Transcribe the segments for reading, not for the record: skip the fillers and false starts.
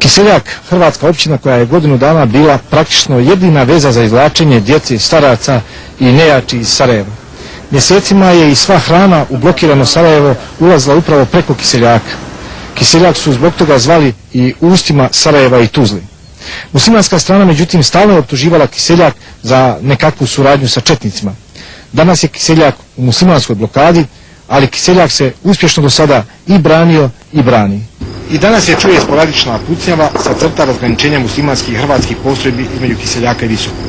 Kiseljak, hrvatska općina koja je godinu dana bila praktično jedina veza za izvlačenje djece, staraca i nejači iz Sarajeva. Mjesecima je i sva hrana u blokirano Sarajevo ulazila upravo preko Kiseljaka. Kiseljak su zbog toga zvali i ustima Sarajeva i Tuzli. Muslimanska strana međutim stalno optuživala Kiseljak za nekakvu suradnju sa četnicima. Danas je Kiseljak u muslimanskoj blokadi, ali Kiseljak se uspješno do sada i branio i brani. I danas je čuje sporadična pucnjava sa crta razgraničenja muslimanskih i hrvatskih postrojbi između Kiseljaka i Visokog.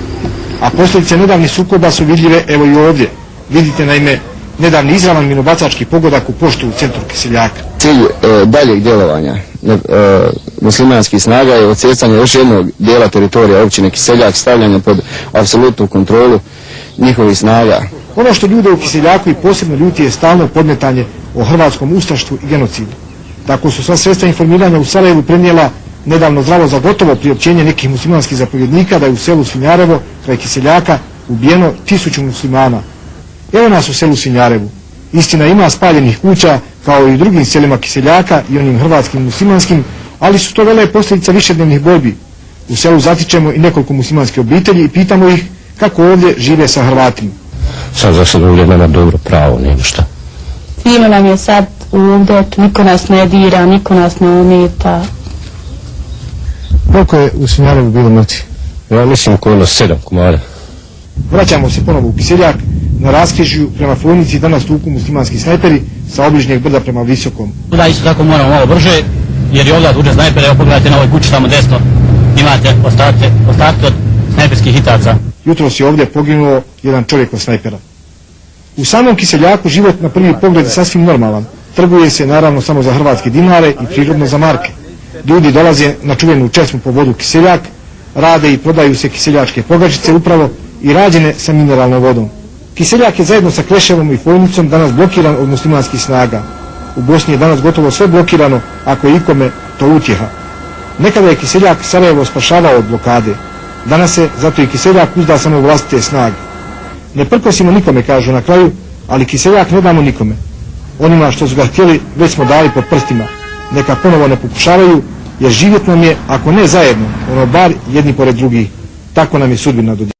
A posljedice nedavnih sukoba su vidljive evo i ovdje. Vidite naime nedavni izravan minobacački pogodak u poštu u centru Kiseljaka. Cilj daljeg djelovanja muslimanskih snaga je odsjecanje još jednog dijela teritorija općine Kiseljak, stavljanje pod apsolutnu kontrolu njihovih snaga. Ono što ljude u Kiseljaku i posebno ljuti je stalno podmetanje o hrvatskom ustaštvu i genocidu. Tako su sva sredstva informiranja u Sarajevu prenijela nedavno zdravo za gotovo priopćenje nekih muslimanskih zapovjednika da je u selu Svinjarevo kraj Kiseljaka ubijeno 1000 muslimana. Evo nas u selu Svinjarevu. Istina, ima spaljenih kuća kao i u drugim selima Kiseljaka i onim hrvatskim muslimanskim, ali su to vele posljedica višednevnih borbi. U selu zatičemo i nekoliko muslimanskih obitelji i pitamo ih kako ovdje žive sa Hrvatima. Sad za sad ovdje nema dobro pravo, nema šta. Fino nam je sad ovdje, niko nas ne dira, niko nas ne ometa. Koliko je u Svinjarevu bilo mrtvi? Ja mislim okolo 7 komada. Vraćamo se ponovo u Kiseljak. Na raskrižju prema Fojnici danas tuku muslimanski snajperi sa obližnjeg brda prema Visokom. Da isto tako moramo malo brže, jer je ovdje tuče snajpere. Evo pogledajte na ovoj kući tamo desno, imate ostatke od snajperskih hitaca. Jutros je ovdje poginuo jedan čovjek od snajpera. U samom Kiseljaku život na prvi pogled je sasvim normalan. Trguje se naravno samo za hrvatske dinare i prirodno za marke. Ljudi dolaze na čuvenu česmu po vodu Kiseljak, rade i prodaju se kiseljačke pogačice upravo i rađene sa mineralnom vodom. Kiseljak je zajedno sa Kleševom i Fojnicom danas blokiran od muslimanskih snaga. U Bosni je danas gotovo sve blokirano, ako je ikome to utjeha. Nekada je Kiseljak Sarajevo spašavao od blokade. Danas se zato i Kiseljak uzda samo vlastite snage. Ne prkosimo nikome, kažu na kraju, ali Kiseljak ne damo nikome. Onima što su ga htjeli već smo dali pod prstima. Neka ponovo ne pokušavaju, jer živjet nam je, ako ne zajedno, ono bar jedni pored drugih. Tako nam je sudbina dodijelila.